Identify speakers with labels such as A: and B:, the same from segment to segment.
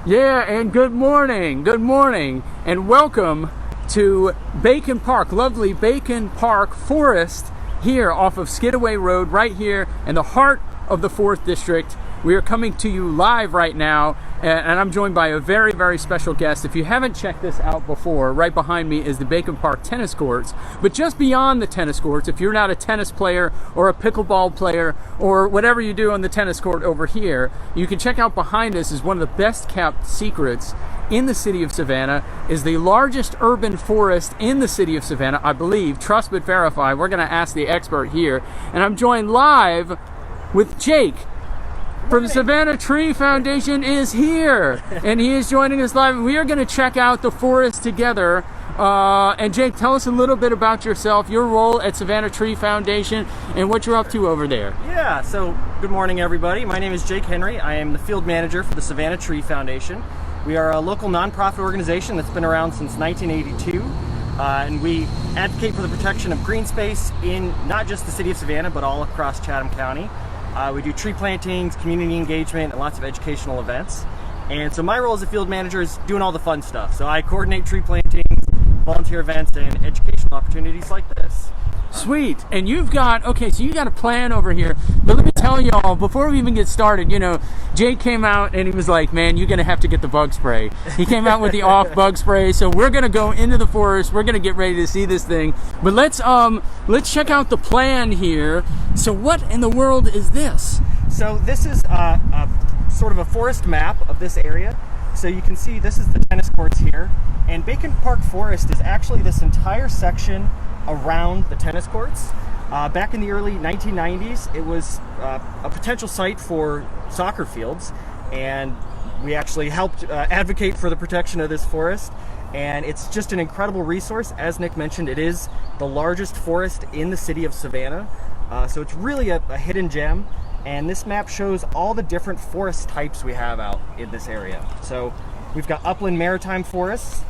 A: Yeah, and good morning, and welcome to Bacon Park, lovely Bacon Park Forest here off of Skidaway Road, right here in the heart of the 4th District. We are coming to you live right now, and I'm joined by a very, very special guest. If you haven't checked this out before, right behind me is the Bacon Park tennis courts. But just beyond the tennis courts, if you're not a tennis player or a pickleball player or whatever you do on the tennis court over here, you can check out behind us is one of the best kept secrets in the city of Savannah, is the largest urban forest in the city of Savannah, I believe. Trust but verify. We're going to ask the expert here. And I'm joined live with Jake from Savannah Tree Foundation is here, and he is joining us live. We are going to check out the forest together. And Jake, tell us a little bit about yourself, your role at Savannah Tree Foundation, and what you're up to over there.
B: Yeah, so good morning, everybody. My name is Jake Henry. I am the field manager for the Savannah Tree Foundation. We are a local nonprofit organization that's been around since 1982, and we advocate for the protection of green space in not just the city of Savannah, but all across Chatham County. We do tree plantings, community engagement, and lots of educational events. And so my role as a field manager is doing all the fun stuff. So I coordinate tree plantings, volunteer events, and educational opportunities like this.
A: Sweet. And you've got, okay, so you got a plan over here. But let me tell y'all, before we even get started, you know, Jake came out and he was like, man, you're going to have to get the bug spray. He came out with the off bug spray. So we're going to go into the forest. We're going to get ready to see this thing. But let's check out the plan here. So what in the world is this?
B: So this is sort of a forest map of this area. So you can see this is the tennis courts here. And Bacon Park Forest is actually this entire section around the tennis courts. Back in the early 1990s, it was a potential site for soccer fields, and we actually helped advocate for the protection of this forest. And it's just an incredible resource. As Nick mentioned, it is the largest forest in the city of Savannah, so it's really a hidden gem. And this map shows all the different forest types we have out in this area. So we've got upland maritime forests,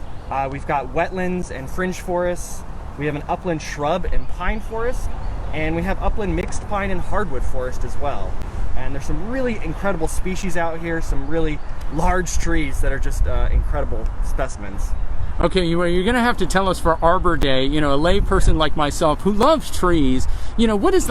B: we've got wetlands and fringe forests, we have an upland shrub and pine forest, and we have upland mixed pine and hardwood forest as well. And there's some really incredible species out here, some really large trees that are just incredible specimens.
A: Okay, you're going to have to tell us for Arbor Day, you know, a lay person like myself who loves trees, you know, what is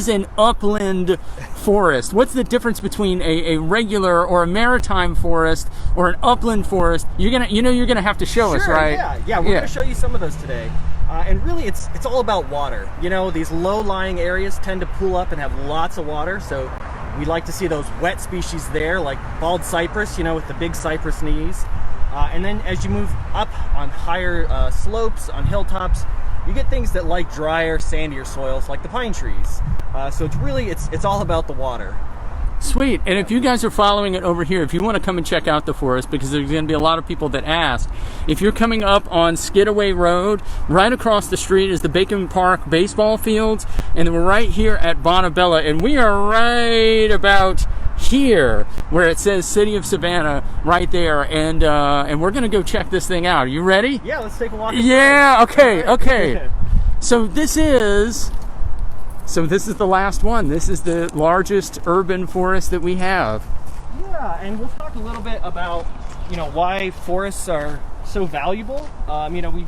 A: an upland forest? What's the difference between a regular or a maritime forest or an upland forest? You're going to have to show us, right?
B: Yeah, we're going to show you some of those today. And really, it's all about water. You know, these low-lying areas tend to pool up and have lots of water, so we like to see those wet species there, like bald cypress, you know, with the big cypress knees. And then as you move up on higher slopes, on hilltops, you get things that like drier, sandier soils, like the pine trees. So it's all about the water.
A: Sweet. And if you guys are following it over here, if you want to come and check out the forest, because there's going to be a lot of people that ask, if you're coming up on Skidaway Road, right across the street is the Bacon Park baseball fields, and we're right here at Bonabella, and we are right about here where it says City of Savannah right there, and we're going to go check this thing out. Are you ready?
B: Yeah, let's take a walk.
A: Yeah, okay. So this is the last one. This is the largest urban forest that we have.
B: Yeah, and we'll talk a little bit about, you know, why forests are so valuable. You know,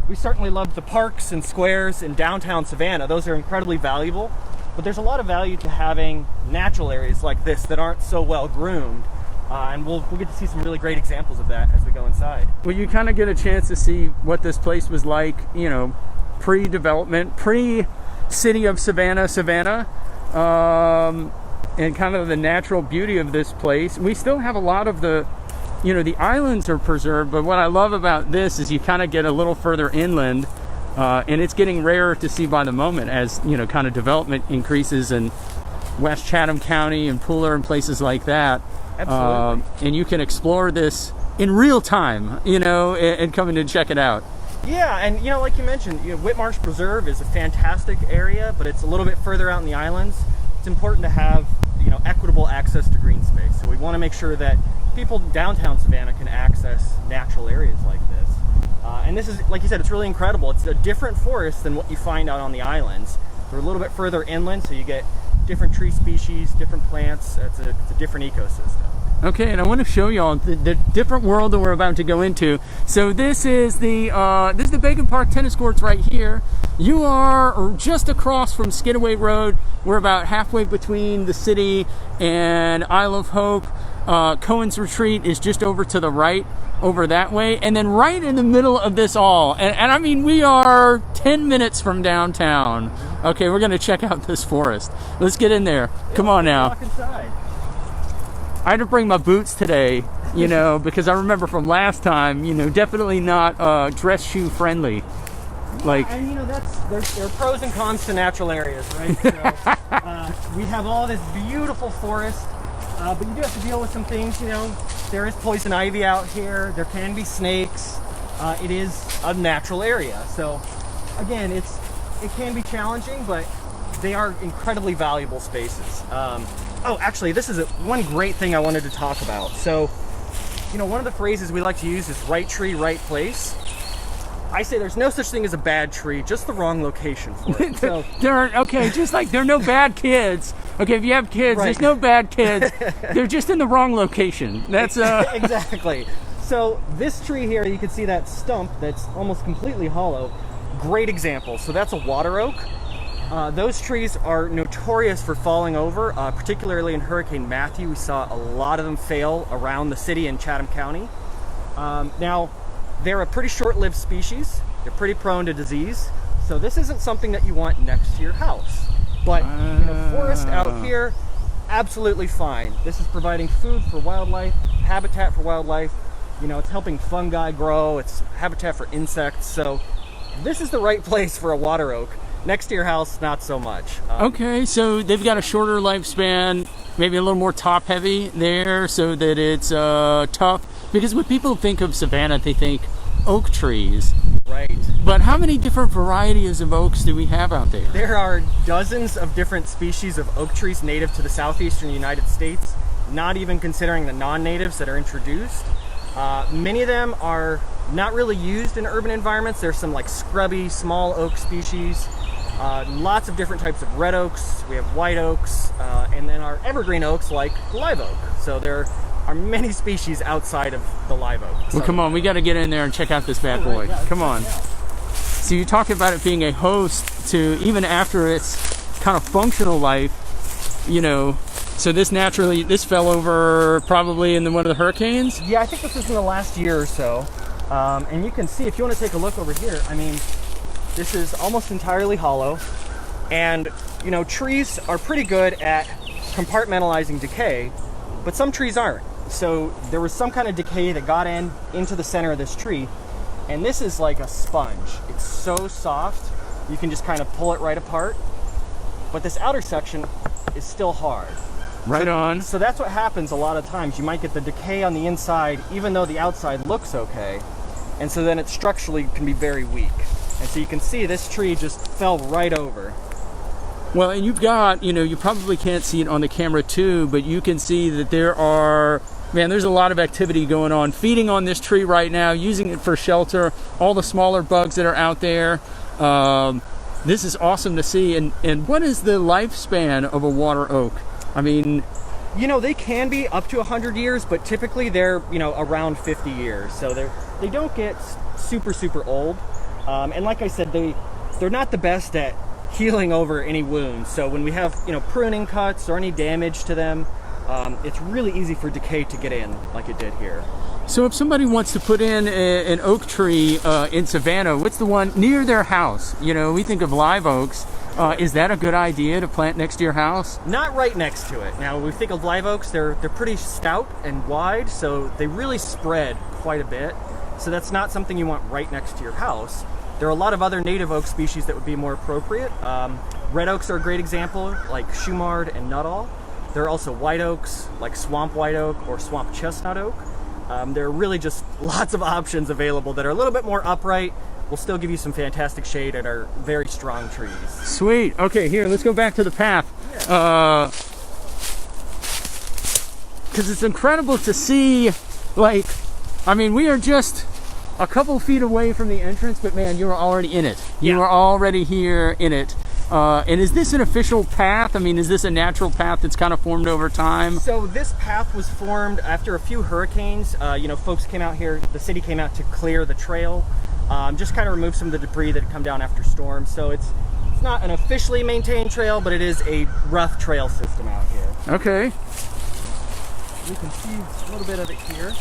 B: we certainly love the parks and squares in downtown Savannah. Those are incredibly valuable. But there's a lot of value to having natural areas like this that aren't so well groomed. And we'll get to see some really great examples of that as we go inside.
A: Well, you kind of get a chance to see what this place was like, you know, pre-development, pre-City of Savannah, and kind of the natural beauty of this place. We still have a lot of the, you know, the islands are preserved, but what I love about this is you kind of get a little further inland, and it's getting rarer to see by the moment as, you know, kind of development increases in West Chatham County and Pooler and places like that.
B: Absolutely.
A: And you can explore this in real time, you know, and come in and check it out.
B: Yeah, and you know, like you mentioned, you know, Whitmarsh Preserve is a fantastic area, but it's a little bit further out in the islands. It's important to have, you know, equitable access to green space. So we want to make sure that people downtown Savannah can access natural areas like this. And this is, like you said, it's really incredible. It's a different forest than what you find out on the islands. We're a little bit further inland, so you get different tree species, different plants. It's a different ecosystem.
A: Okay, and I want to show y'all the different world that we're about to go into. So this is the Bacon Park tennis courts right here. You are just across from Skidaway Road. We're about halfway between the city and Isle of Hope. Cohen's Retreat is just over to the right, over that way, and then right in the middle of this all. And I mean, we are 10 minutes from downtown. Okay, we're gonna check out this forest. Let's get in there. Come on now.
B: Walk inside.
A: I had to bring my boots today, you know, because I remember from last time, you know, definitely not dress shoe friendly. Like,
B: and you know, there are pros and cons to natural areas, right? So we have all this beautiful forest, but you do have to deal with some things. You know, there is poison ivy out here. There can be snakes. It is a natural area, so again, it can be challenging, but they are incredibly valuable spaces. Oh, actually, this is one great thing I wanted to talk about. So, you know, one of the phrases we like to use is right tree, right place. I say there's no such thing as a bad tree, just the wrong location for it. So,
A: okay, just like there are no bad kids. Okay, if you have kids,
B: right.
A: There's no bad kids. They're just in the wrong location. That's
B: exactly. So this tree here, you can see that stump that's almost completely hollow. Great example. So that's a water oak. Those trees are notorious for falling over, particularly in Hurricane Matthew. We saw a lot of them fail around the city in Chatham County. Now, they're a pretty short-lived species. They're pretty prone to disease. So this isn't something that you want next to your house. But in a forest out here, absolutely fine. This is providing food for wildlife, habitat for wildlife. You know, it's helping fungi grow. It's habitat for insects. So this is the right place for a water oak. Next to your house, not so much.
A: Okay, so they've got a shorter lifespan, maybe a little more top heavy there so that it's tough. Because when people think of Savannah, they think oak trees.
B: Right.
A: But how many different varieties of oaks do we have out there?
B: There are dozens of different species of oak trees native to the southeastern United States, not even considering the non-natives that are introduced. Many of them are not really used in urban environments. There's some like scrubby small oak species. Lots of different types of red oaks. We have white oaks, and then our evergreen oaks like live oak. So there are many species outside of the live oak.
A: Well, come on, we got to get in there and check out this bad boy.
B: Right, yeah,
A: come on. So you talk about it being a host to even after its kind of functional life, you know. So this fell over probably in one of the hurricanes?
B: Yeah, I think this was in the last year or so. And you can see, if you want to take a look over here, I mean, this is almost entirely hollow. And, you know, trees are pretty good at compartmentalizing decay, but some trees aren't. So there was some kind of decay that got into the center of this tree. And this is like a sponge. It's so soft, you can just kind of pull it right apart. But this outer section is still hard.
A: Right on.
B: So that's what happens a lot of times. You might get the decay on the inside, even though the outside looks okay. And so then it structurally can be very weak. And so you can see this tree just fell right over.
A: Well, and you've got, you know, you probably can't see it on the camera too, but you can see that there's a lot of activity going on, feeding on this tree right now, using it for shelter, all the smaller bugs that are out there. This is awesome to see. And what is the lifespan of a water oak? I mean,
B: you know, they can be up to 100 years, but typically they're, you know, around 50 years. So they don't get super, super old. And like I said, they're not the best at healing over any wounds. So when we have, you know, pruning cuts or any damage to them, it's really easy for decay to get in like it did here.
A: So if somebody wants to put in an oak tree in Savannah, what's the one near their house? You know, we think of live oaks. Is that a good idea to plant next to your house?
B: Not right next to it. Now, when we think of live oaks, they're pretty stout and wide, so they really spread quite a bit. So that's not something you want right next to your house. There are a lot of other native oak species that would be more appropriate. Red oaks are a great example, like Shumard and Nuttall. There are also white oaks, like swamp white oak or swamp chestnut oak. There are really just lots of options available that are a little bit more upright, will still give you some fantastic shade and are very strong trees.
A: Sweet. Okay, here, let's go back to the path. Because it's incredible to see, like, I mean, we are just a couple feet away from the entrance, but man, you're already in it. You are already here in it. And is this an official path? I mean, is this a natural path that's kind of formed over time?
B: So this path was formed after a few hurricanes. You know, folks came out here, the city came out to clear the trail, just kind of remove some of the debris that had come down after storms. So it's not an officially maintained trail, but it is a rough trail system out here.
A: Okay.
B: You can see a little bit of it here.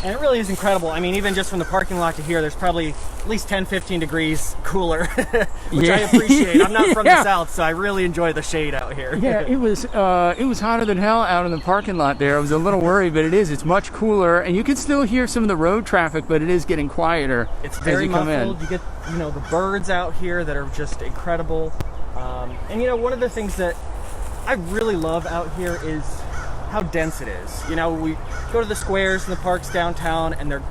B: And it really is incredible. I mean, even just from the parking lot to here, there's probably at least 10, 15 degrees cooler, which I appreciate. I'm not from the South, so I really enjoy the shade out here.
A: Yeah, it was hotter than hell out in the parking lot there. I was a little worried, but it's much cooler, and you can still hear some of the road traffic, but it is getting quieter.
B: It's very muffled. You get, you know, the birds out here that are just incredible. And you know, one of the things that I really love out here is how dense it is. You know, we go to the squares and the parks downtown and they're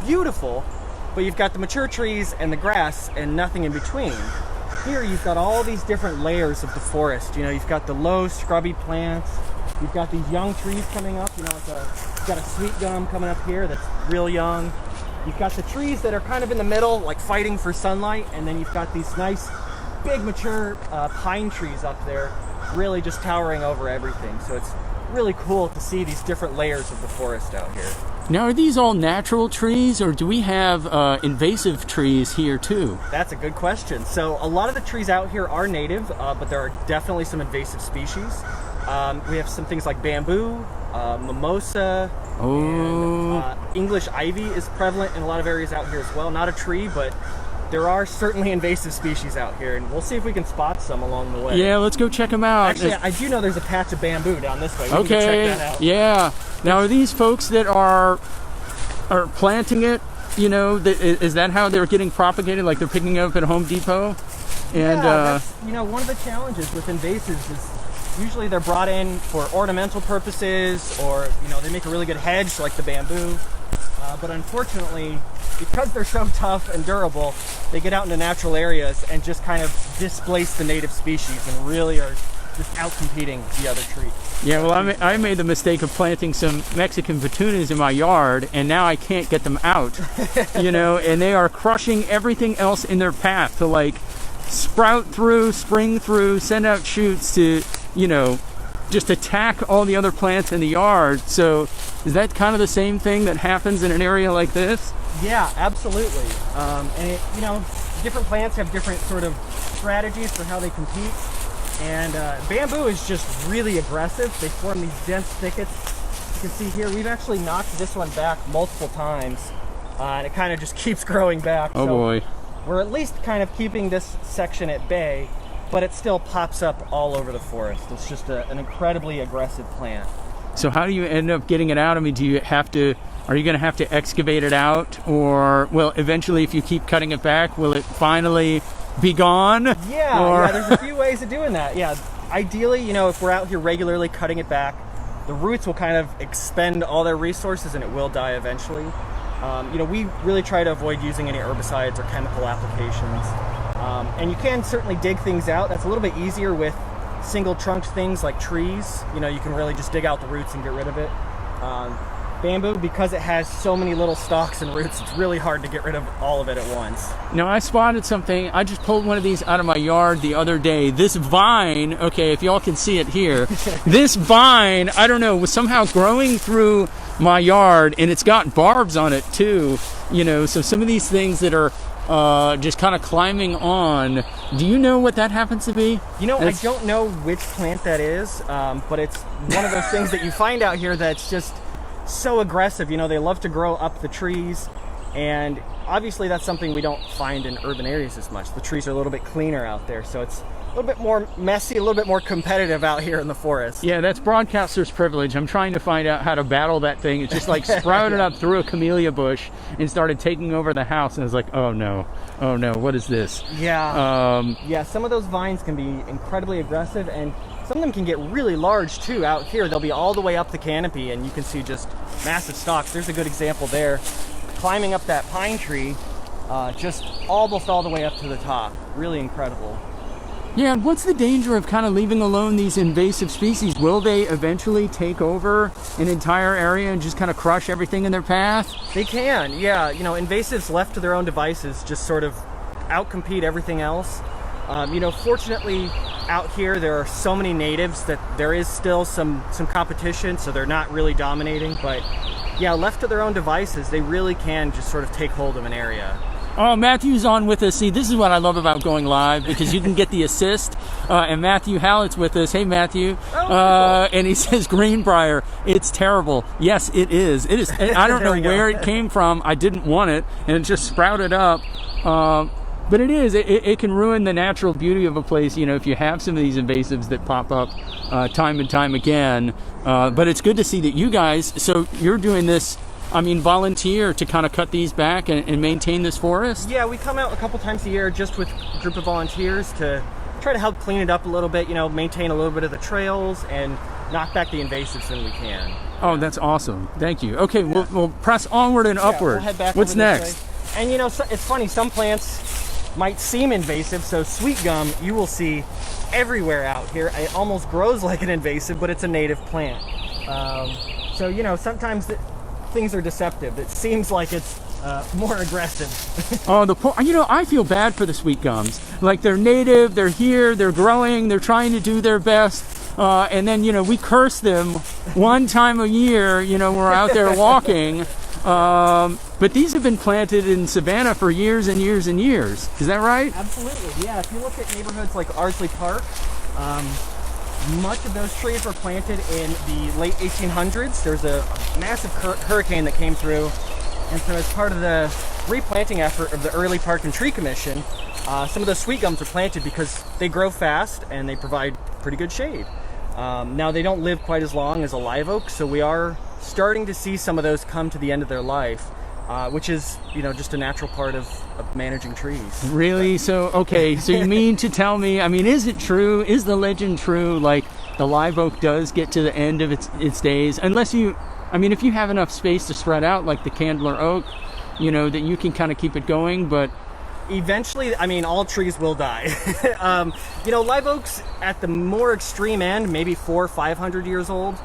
B: beautiful, but you've got the mature trees and the grass and nothing in between. Here you've got all these different layers of the forest. You know, you've got the low scrubby plants, you've got these young trees coming up, you know, you've got a sweet gum coming up here that's real young. You've got the trees that are kind of in the middle, like fighting for sunlight, and then you've got these nice big mature pine trees up there, really just towering over everything. So it's really cool to see these different layers of the forest out here.
A: Now, are these all natural trees, or do we have invasive trees here too?
B: That's a good question. So a lot of the trees out here are native, but there are definitely some invasive species. We have some things like bamboo, mimosa, and English ivy is prevalent in a lot of areas out here as well. Not a tree, but there are certainly invasive species out here, and we'll see if we can spot some along the way.
A: Yeah, let's go check them out.
B: Actually, I do know there's a patch of bamboo down this way. We
A: can
B: go check that out.
A: Yeah. Now, are these folks that are planting it, you know, is that how they're getting propagated? Like they're picking it up at Home Depot? And
B: that's, you know, one of the challenges with invasives is usually they're brought in for ornamental purposes, or, you know, they make a really good hedge like the bamboo. But unfortunately, because they're so tough and durable, they get out into natural areas and just kind of displace the native species and really are just out-competing the other tree.
A: Yeah, well, I made the mistake of planting some Mexican petunias in my yard, and now I can't get them out, you know, and they are crushing everything else in their path to, like, sprout through, spring through, send out shoots to, you know, just attack all the other plants in the yard. So is that kind of the same thing that happens in an area like this?
B: Yeah, absolutely. And you know, different plants have different sort of strategies for how they compete. And bamboo is just really aggressive. They form these dense thickets. You can see here, we've actually knocked this one back multiple times, and it kind of just keeps growing back.
A: Oh, so boy.
B: We're at least kind of keeping this section at bay, but it still pops up all over the forest. It's just an incredibly aggressive plant.
A: So how do you end up getting it out? I mean, are you going to have to excavate it out? Or, well, eventually if you keep cutting it back, will it finally be gone?
B: Yeah, there's a few ways of doing that. Yeah, ideally, you know, if we're out here regularly cutting it back, the roots will kind of expend all their resources and it will die eventually. You know, we really try to avoid using any herbicides or chemical applications. And you can certainly dig things out. That's a little bit easier with single trunked things like trees. You know, you can really just dig out the roots and get rid of it. Bamboo, because it has so many little stalks and roots, it's really hard to get rid of all of it at once.
A: Now, I spotted something. I just pulled one of these out of my yard the other day. This vine, okay, if y'all can see it here, this vine, I don't know, was somehow growing through my yard, and it's got barbs on it too, you know, so some of these things that are just kind of climbing on. Do you know what that happens to be?
B: You know, I don't know which plant that is, but it's one of those things that you find out here that's just so aggressive. You know, they love to grow up the trees, and obviously that's something we don't find in urban areas as much. The trees are a little bit cleaner out there, so it's a little bit more messy, a little bit more competitive out here in the forest.
A: Yeah, that's broadcaster's privilege. I'm trying to find out how to battle that thing. It just like sprouted up through a camellia bush and started taking over the house, and I was like, oh no, what is this?
B: Yeah, yeah, some of those vines can be incredibly aggressive, and some of them can get really large too. Out here, they'll be all the way up the canopy, and you can see just massive stalks. There's a good example there, climbing up that pine tree, just almost all the way up to the top. Really incredible.
A: Yeah, and what's the danger of kind of leaving alone these invasive species? Will they eventually take over an entire area and just kind of crush everything in their path?
B: They can, yeah. You know, invasives left to their own devices just sort of outcompete everything else. Fortunately, out here there are so many natives that there is still some competition, so they're not really dominating. But yeah, left to their own devices, they really can just sort of take hold of an area.
A: Oh, Matthew's on with us. See, this is what I love about going live, because you can get the assist. And Matthew Hallett's with us. Hey, Matthew. And he says Greenbrier, it's terrible. Yes, it is. It is. I don't know where it came from. I didn't want it, and it just sprouted up. But it is. It can ruin the natural beauty of a place, if you have some of these invasives that pop up time and time again. But it's good to see that you guys, so you're doing this, volunteer to kind of cut these back and maintain this forest?
B: Yeah, we come out a couple times a year just with a group of volunteers to try to help clean it up a little bit, maintain a little bit of the trails and knock back the invasives when we can.
A: Oh, that's awesome. Thank you. Okay, yeah. we'll press onward and upward.
B: We'll head back
A: What's
B: over
A: next?
B: This way. And it's funny, some plants might seem invasive, so sweet gum you will see everywhere out here. It almost grows like an invasive, but it's a native plant. Sometimes things are deceptive. It seems like it's more aggressive.
A: I feel bad for the sweet gums. Like, they're native, they're here, they're growing, they're trying to do their best, and then we curse them one time a year. We're out there walking. But these have been planted in Savannah for years and years and years. Is that right?
B: Absolutely. Yeah. If you look at neighborhoods like Ardsley Park, much of those trees were planted in the late 1800s. There's a massive hurricane that came through, and so as part of the replanting effort of the early Park and Tree Commission, some of those sweet gums were planted because they grow fast and they provide pretty good shade. Now, they don't live quite as long as a live oak, so we are starting to see some of those come to the end of their life, which is, just a natural part of managing trees.
A: Really? So you mean to tell me, is it true? Is the legend true? Like, the live oak does get to the end of its days, unless if you have enough space to spread out, like the Candler oak, that you can kind of keep it going, but
B: eventually, all trees will die. Live oaks at the more extreme end, maybe 400 or 500 years old.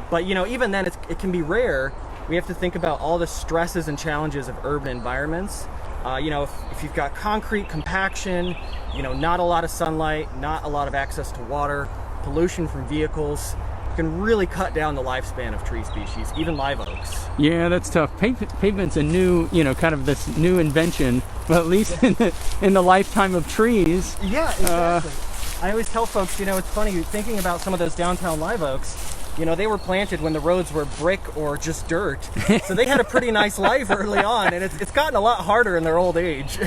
B: But even then, it can be rare. We have to think about all the stresses and challenges of urban environments. If you've got concrete compaction, not a lot of sunlight, not a lot of access to water, pollution from vehicles, can really cut down the lifespan of tree species, even live oaks.
A: Yeah, that's tough. Pavement's a new, kind of this new invention, but at least in the lifetime of trees.
B: Yeah, exactly. I always tell folks, it's funny, thinking about some of those downtown live oaks, they were planted when the roads were brick or just dirt. So they had a pretty nice life early on, and it's gotten a lot harder in their old age.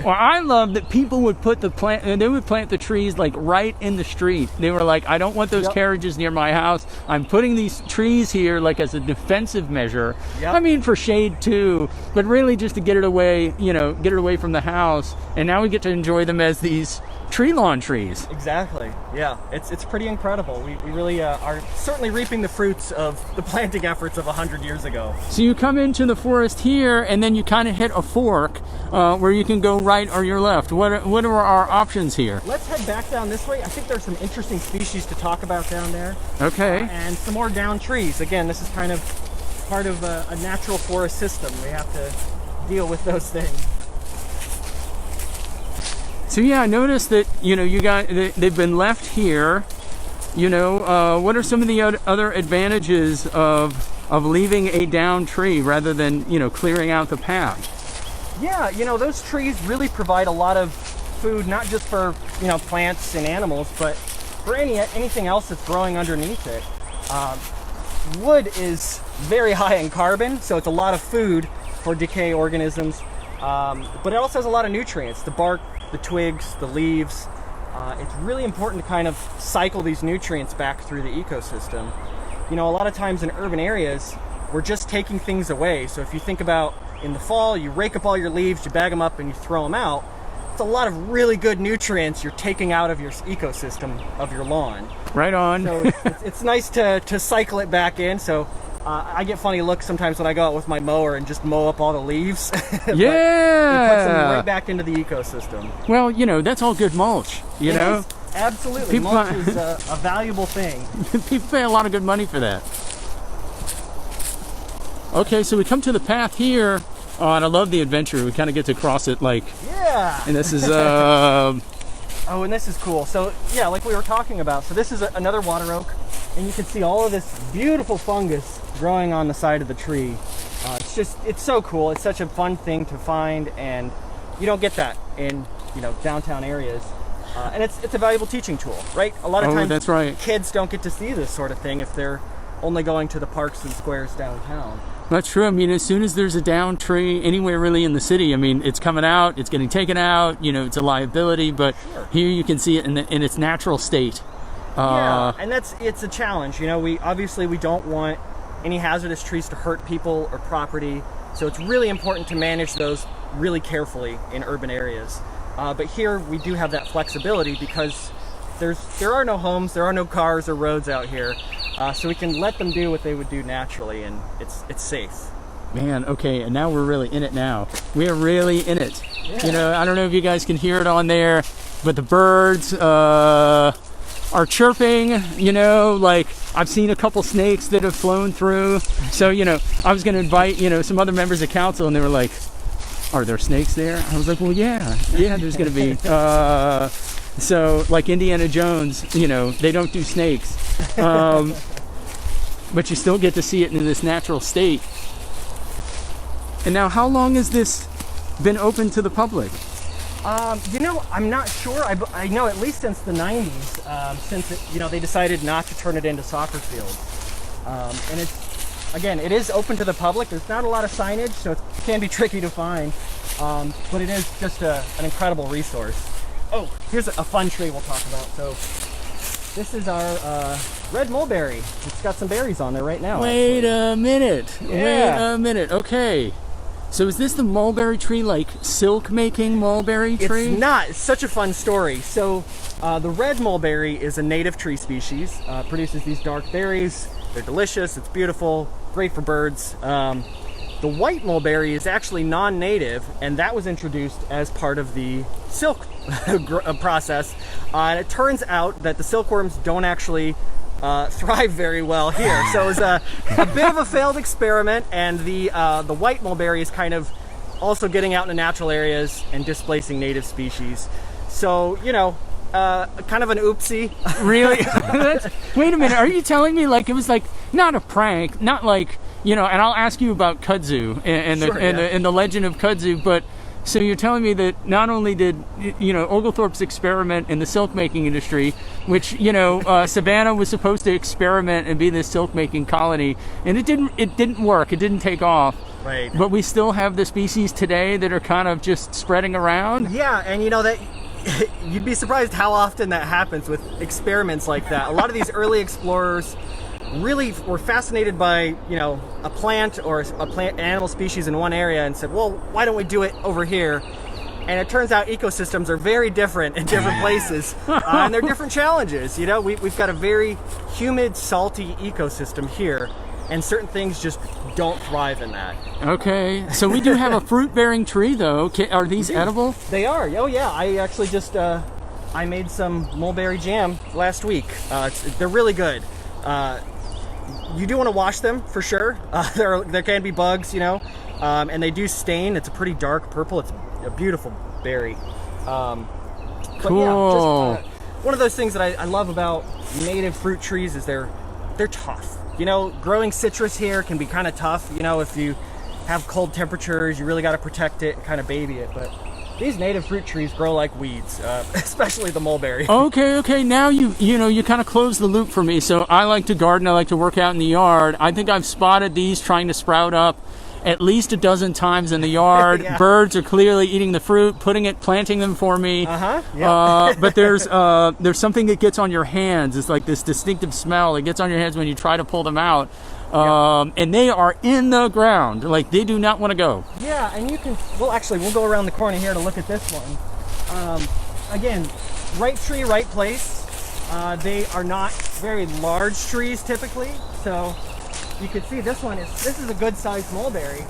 A: Well, I love that people would put they would plant the trees like right in the street. They were like, I don't want those carriages near my house. I'm putting these trees here like as a defensive measure. Yep. For shade too, but really just to get it away, get it away from the house. And now we get to enjoy them as these tree lawn trees.
B: Exactly. Yeah, it's pretty incredible. We really are certainly reaping the fruits of the planting efforts of 100 years ago.
A: So you come into the forest here, and then you kind of hit a fork where you can go right or your left. What are our options here?
B: Let's head back down this way. I think there's some interesting species to talk about down there.
A: Okay.
B: And some more down trees. Again, this is kind of part of a natural forest system. We have to deal with those things.
A: So yeah, I noticed that they've been left here. What are some of the other advantages of leaving a down tree rather than clearing out the path?
B: Yeah, those trees really provide a lot of food, not just for plants and animals, but for anything else that's growing underneath it. Wood is very high in carbon, so it's a lot of food for decay organisms. But it also has a lot of nutrients. The bark, the twigs, the leaves. It's really important to kind of cycle these nutrients back through the ecosystem. A lot of times in urban areas, we're just taking things away. So if you think about in the fall, you rake up all your leaves, you bag them up, and you throw them out. It's a lot of really good nutrients you're taking out of your ecosystem of your lawn.
A: Right on.
B: So it's nice to cycle it back in. So I get funny looks sometimes when I go out with my mower and just mow up all the leaves.
A: Yeah.
B: It puts them right back into the ecosystem.
A: Well, that's all good mulch, you know?
B: Is. Absolutely. Mulch is a valuable thing.
A: People pay a lot of good money for that. Okay, so we come to the path here. Oh, and I love the adventure. We kind of get to cross it, like,
B: Yeah.
A: and this is
B: Oh, and this is cool. So yeah, like we were talking about. So this is another water oak, and you can see all of this beautiful fungus growing on the side of the tree. It's so cool. It's such a fun thing to find, and you don't get that in, you know, downtown areas. And it's a valuable teaching tool, right? A lot of times
A: that's right.
B: kids don't get to see this sort of thing if they're only going to the parks and squares downtown.
A: That's true. I mean, as soon as there's a down tree anywhere really in the city, I mean, it's coming out, it's getting taken out, you know, it's a liability, but
B: Sure.
A: here you can see it in its natural state.
B: Yeah, and it's a challenge. You know, we don't want any hazardous trees to hurt people or property, so it's really important to manage those really carefully in urban areas. But here we do have that flexibility because there are no homes, there are no cars or roads out here, so we can let them do what they would do naturally, and it's safe.
A: Man, okay, and now we're really in it now. We are really in it.
B: Yeah.
A: You know, I don't know if you guys can hear it on there, but the birds are chirping, you know, like I've seen a couple snakes that have flown through. So, you know, I was going to invite, you know, some other members of council, and they were like, are there snakes there? I was like, well, yeah, there's going to be. So, like Indiana Jones, you know, they don't do snakes. But you still get to see it in this natural state. And now, how long has this been open to the public?
B: You know, I'm not sure. I know at least since the 90s, since it, you know, they decided not to turn it into soccer fields. And it is open to the public. There's not a lot of signage, so it can be tricky to find. But it is just an incredible resource. Oh, here's a fun tree we'll talk about. So this is our red mulberry. It's got some berries on there right now.
A: Wait a minute.
B: Yeah.
A: Wait a minute. Okay. So is this the mulberry tree, like silk making mulberry tree?
B: It's not. It's such a fun story. So the red mulberry is a native tree species. Produces these dark berries. They're delicious. It's beautiful. Great for birds. The white mulberry is actually non-native, and that was introduced as part of the silk process. And it turns out that the silkworms don't actually thrive very well here. So it was a bit of a failed experiment, and the white mulberry is kind of also getting out into natural areas and displacing native species. So, you know, kind of an oopsie.
A: Really? Wait a minute. Are you telling me like it was like not a prank, not like, you know, and I'll ask you about kudzu and the legend of kudzu, but so you're telling me that not only did, you know, Oglethorpe's experiment in the silk making industry, which, you know, Savannah was supposed to experiment and be this silk making colony, and it didn't work. It didn't take off.
B: Right.
A: But we still have the species today that are kind of just spreading around.
B: Yeah, and you know that you'd be surprised how often that happens with experiments like that. A lot of these early explorers really were fascinated by, you know, a plant or animal species in one area and said, well, why don't we do it over here? And it turns out ecosystems are very different in different places, and they're different challenges. You know, we've got a very humid, salty ecosystem here, and certain things just don't thrive in that.
A: Okay, so we do have a fruit-bearing tree, though. Are these edible?
B: They are. Oh yeah, I actually just I made some mulberry jam last week. They're really good. You do want to wash them for sure. There can be bugs, you know, and they do stain. It's a pretty dark purple. It's a beautiful berry.
A: Cool.
B: But yeah, just one of those things that I love about native fruit trees is they're tough. You know, growing citrus here can be kind of tough. You know, if you have cold temperatures, you really got to protect it, kind of baby it. But these native fruit trees grow like weeds, especially the mulberry.
A: Okay. Now you kind of close the loop for me. So I like to garden. I like to work out in the yard. I think I've spotted these trying to sprout up at least a dozen times in the yard.
B: Yeah.
A: Birds are clearly eating the fruit, planting them for me.
B: Yeah.
A: But there's something that gets on your hands. It's like this distinctive smell. It gets on your hands when you try to pull them out. And they are in the ground. Like, they do not want to go.
B: Yeah, and you can, well, actually, we'll go around the corner here to look at this one. Again, right tree, right place. They are not very large trees typically, so you can see this is a good sized mulberry,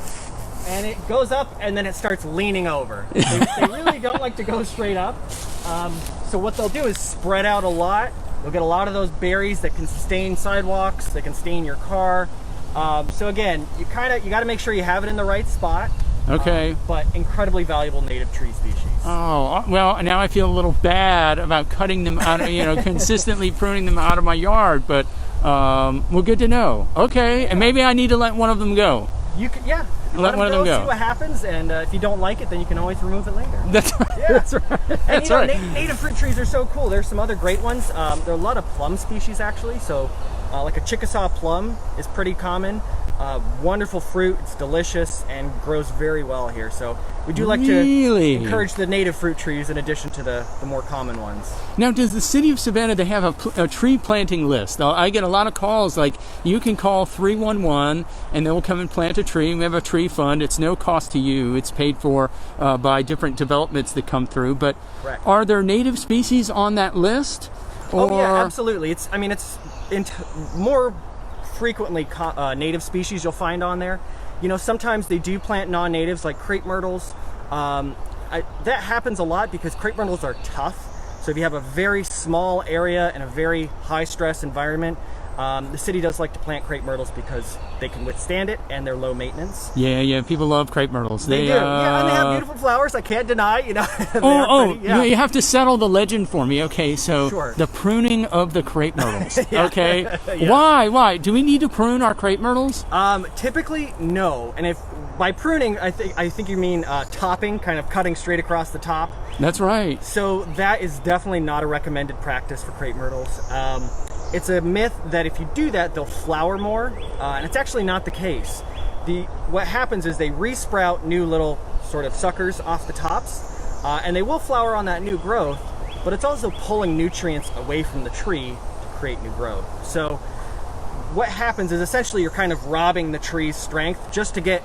B: and it goes up and then it starts leaning over. They really don't like to go straight up. So what they'll do is spread out a lot. You'll get a lot of those berries that can stain sidewalks, that can stain your car. So again, you got to make sure you have it in the right spot.
A: Okay.
B: But incredibly valuable native tree species.
A: Oh, well, now I feel a little bad about cutting them out, consistently pruning them out of my yard, but well, good to know. Okay, and maybe I need to let one of them go.
B: You can, yeah.
A: Let one of them go.
B: See what happens, and if you don't like it, then you can always remove it later.
A: That's right.
B: Yeah.
A: That's right.
B: And
A: That's right.
B: Native fruit trees are so cool. There's some other great ones. There are a lot of plum species actually. So, like a Chickasaw plum is pretty common. Wonderful fruit. It's delicious and grows very well here. So we do like to encourage the native fruit trees in addition to the more common ones.
A: Now, does the City of Savannah, they have a tree planting list? Now, I get a lot of calls like, you can call 311 and they'll come and plant a tree. We have a tree fund. It's no cost to you. It's paid for by different developments that come through. But
B: Correct.
A: Are there native species on that list?
B: Oh yeah, absolutely. It's more frequently native species you'll find on there. Sometimes they do plant non-natives like crepe myrtles. That happens a lot because crepe myrtles are tough. So if you have a very small area and a very high stress environment, the city does like to plant crepe myrtles because they can withstand it and they're low maintenance.
A: Yeah, people love crepe myrtles.
B: They do. Yeah, and they have beautiful flowers. I can't deny. You
A: have to settle the legend for me. Okay, so
B: sure.
A: The pruning of the crepe myrtles.
B: Yeah.
A: Okay,
B: Yeah.
A: Why? Do we need to prune our crepe myrtles?
B: Typically, no. And if by pruning, I think you mean topping, kind of cutting straight across the top.
A: That's right.
B: So that is definitely not a recommended practice for crepe myrtles. It's a myth that if you do that, they'll flower more, and it's actually not the case. What happens is they resprout new little sort of suckers off the tops, and they will flower on that new growth, but it's also pulling nutrients away from the tree to create new growth. So what happens is essentially you're kind of robbing the tree's strength just to get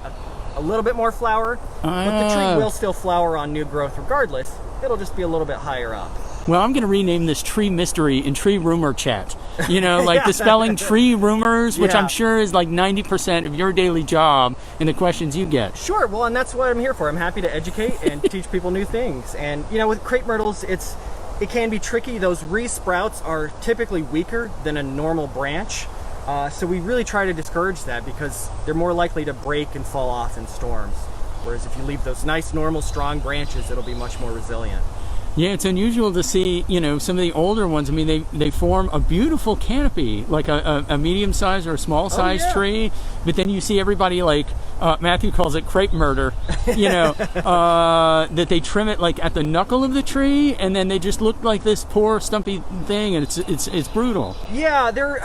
B: a little bit more flower, but the tree will still flower on new growth regardless. It'll just be a little bit higher up.
A: Well, I'm going to rename this Tree Mystery and Tree Rumor Chat. Like dispelling tree rumors, which I'm sure is like 90% of your daily job in the questions you get.
B: Sure, well, and that's what I'm here for. I'm happy to educate and teach people new things. And, with crepe myrtles, it can be tricky. Those re-sprouts are typically weaker than a normal branch. So we really try to discourage that because they're more likely to break and fall off in storms. Whereas if you leave those nice, normal, strong branches, it'll be much more resilient.
A: Yeah, it's unusual to see, some of the older ones. I mean, they form a beautiful canopy, like a medium-sized or a small-sized tree. But then you see everybody like, Matthew calls it crepe murder, that they trim it like at the knuckle of the tree, and then they just look like this poor stumpy thing, and it's brutal. Yeah,
B: there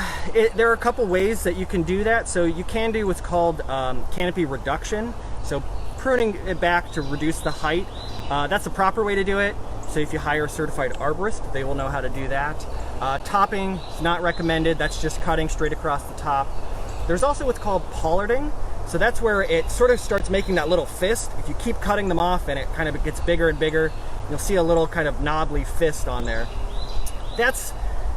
B: are a couple ways that you can do that. So you can do what's called canopy reduction. So pruning it back to reduce the height. That's the proper way to do it. So if you hire a certified arborist, they will know how to do that. Topping is not recommended. That's just cutting straight across the top. There's also what's called pollarding. So that's where it sort of starts making that little fist. If you keep cutting them off and it kind of gets bigger and bigger, you'll see a little kind of knobbly fist on there. That's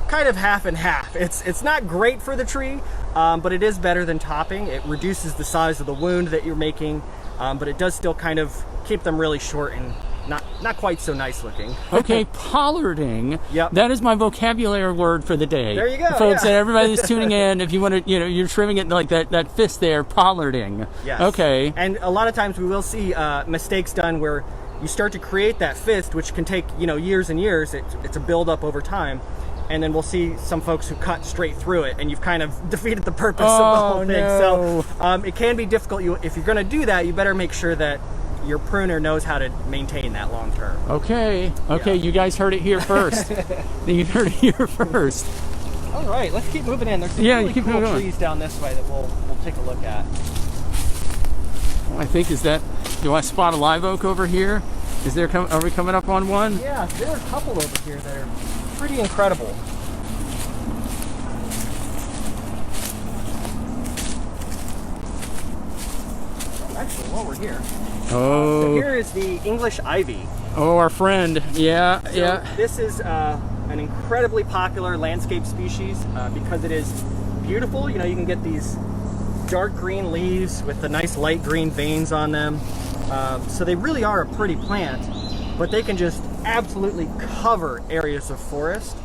B: kind of half and half. It's not great for the tree, but it is better than topping. It reduces the size of the wound that you're making, but it does still kind of keep them really short and not quite so nice looking.
A: Okay, pollarding.
B: Yep.
A: That is my vocabulary word for the day.
B: There you go.
A: Folks, and everybody that's tuning in, if you want to, you're trimming it like that fist there, pollarding.
B: Yes.
A: Okay.
B: And a lot of times we will see mistakes done where you start to create that fist, which can take, years and years. It's a buildup over time. And then we'll see some folks who cut straight through it, and you've kind of defeated the purpose of the whole thing.
A: No.
B: So it can be difficult. If you're going to do that, you better make sure that your pruner knows how to maintain that long term.
A: Okay, you guys heard it here first. You heard it here first.
B: All right, let's keep moving in. There's some really cool trees down this way that we'll take a look at.
A: I think do I spot a live oak over here? Are we coming up on one?
B: Yeah, there are a couple over here that are pretty incredible. Actually, while we're here. So here is the English ivy.
A: Oh, our friend. Yeah.
B: This is an incredibly popular landscape species because it is beautiful. You can get these dark green leaves with the nice light green veins on them. So they really are a pretty plant, but they can just absolutely cover areas of forest.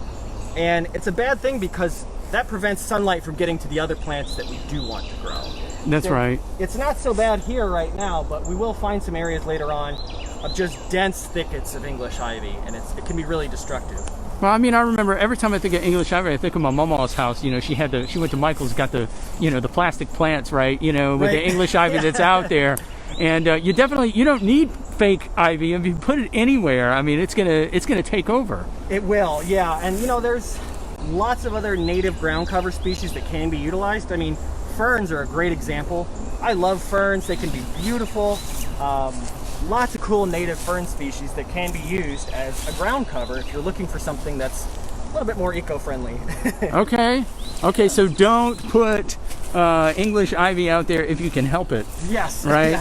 B: And it's a bad thing because that prevents sunlight from getting to the other plants that we do want to grow.
A: That's right.
B: It's not so bad here right now, but we will find some areas later on of just dense thickets of English ivy, and it can be really destructive.
A: Well, I mean, I remember every time I think of English ivy, I think of my mama's house. You know, she went to Michael's, got the, you know, the plastic plants, right? You know, with the English ivy that's out there. And you don't need fake ivy. If you put it anywhere, I mean, it's gonna take over. It will, yeah. And you know, there's lots of other native ground cover species that can be utilized. I mean, ferns are a great example. I love ferns. They can be beautiful. Lots of cool native fern species that can be used as a ground cover if you're looking for something that's a little bit more eco-friendly. Okay, so don't put English ivy out there if you can help it. Yes. Right?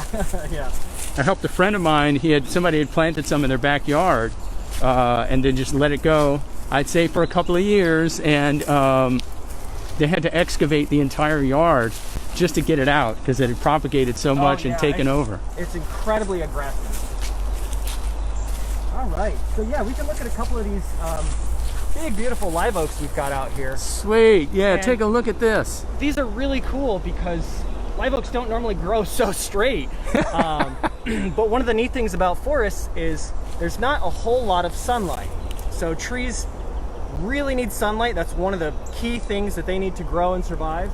A: Yeah. I helped a friend of mine. Somebody had planted some in their backyard and then just let it go, I'd say for a couple of years, and they had to excavate the entire yard just to get it out because it had propagated so much and taken over. It's incredibly aggressive. All right, so yeah, we can look at a couple of these big, beautiful live oaks we've got out here. Sweet, yeah, and take a look at this. These are really cool because live oaks don't normally grow so straight. But one of the neat things about forests is there's not a whole lot of sunlight. So trees really need sunlight. That's one of the key things that they need to grow and survive.